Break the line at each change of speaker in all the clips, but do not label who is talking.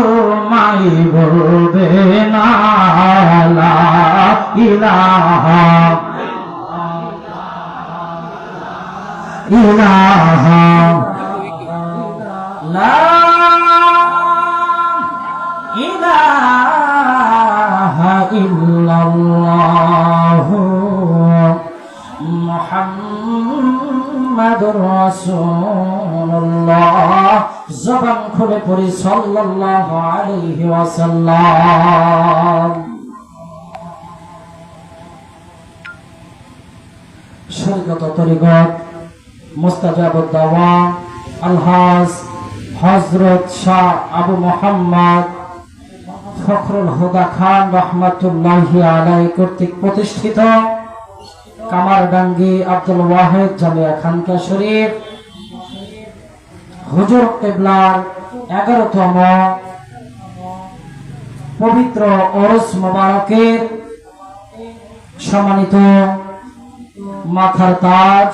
তোমায় বলবে না লা ইলাহা ইলাহা লা ইলাহা ইল্লাল্লাহ মুহাম্মাদুর রাসূলুল্লাহ। জবান খুলে পড়ি সাল্লাল্লাহু আলাইহি ওয়াসাল্লাম। শরীয়ত তরিকত মুস্তাজাবুদ দাওয়া আলহাজ হযরত শাহ আবু মুহাম্মদ ফখরুল হুদা খান রাহমাতুল্লাহি আলাইহি কর্তৃক প্রতিষ্ঠিত কামারডাঙ্গি আব্দুল ওয়াহিদ জামিয়া খানকা শরীফ হুজুর কিবলার 11তম পবিত্র ওরস মোবারকের সম্মানিত মাথার তাজ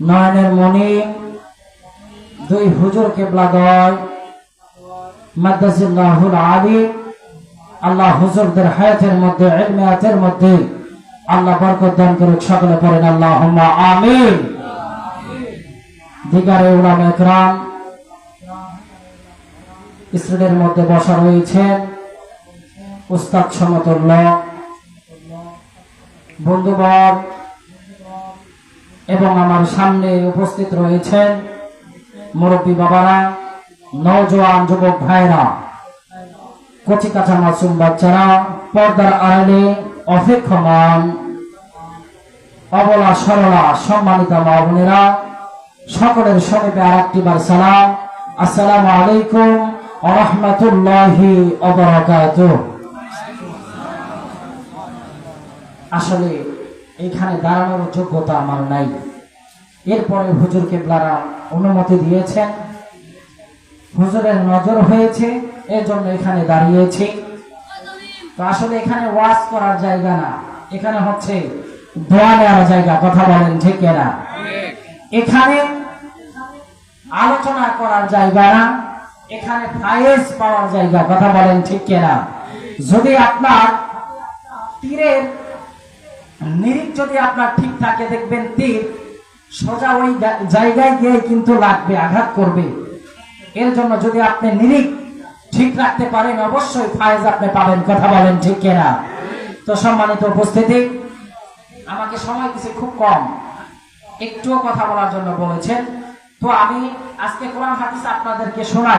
নয়নের মণি দুই হুজুর কিবলাদ্বয় মাদ্দাজিল্লাহুল আলী, আল্লাহ হুজুরদের হায়াতের মধ্যে ইলমিয়াতের মধ্যে আল্লাহ বরকত দান করুক। সকলে পড়েন আল্লাহুম্মা আমিন। দিগারে উলামা ইকরাম স্টেজের মধ্যে বসা রয়েছেন উস্তাদ সমতুল্য বন্ধুবর এবং আমার সামনে উপস্থিত রয়েছেন মুরব্বী বাবারা, নওজোয়ান যুবক ভাইরা, কচি কাঁচা মাসুম বাচ্চারা, পর্দার আড়ালে অপেক্ষমান অবলা সরলা সম্মানিত মা বোনেরা, সকলের সমীপে আরেকটি বার সালাম, আসসালামু আলাইকুম ওয়া রাহমাতুল্লাহি ওয়া বারাকাতুহু। আসলে এখানে দাঁড়ানোর যোগ্যতা আমার নাই, এরপরে হুজুর কিবলারা অনুমতি দিয়েছেন, হুজুরের নজর হয়েছে, এর জন্য এখানে দাঁড়িয়েছি। তো আসলে এখানে ওয়াজ করার জায়গা না, এখানে হচ্ছে দোয়া নেওয়ার জায়গা। কথা বলেন ঠিক কিনা? এখানে আলোচনা করার জায়গা না, এখানে ফায়েজ পাওয়ার জায়গা। কথা বলেন ঠিক কিনা? যদি আপনার তীরের নিরিখ যদি আপনার ঠিক থাকে, দেখবেন তীর সোজা ওই জায়গায় গিয়ে কিন্তু লাগবে, আঘাত করবে। এর জন্য যদি আপনি নিরিখ ঠিক রাখতে পারেন, অবশ্যই ফায়েজ আপনি পাবেন। কথা বলেন ঠিক কিনা? তো সম্মানিত উপস্থিতি, আমাকে সময় দিয়েছে খুব কম, একটুও কথা বলার জন্য বলেছেন। তো আমি আজকে কোরআন হাদিস আপনাদেরকে শোনাই।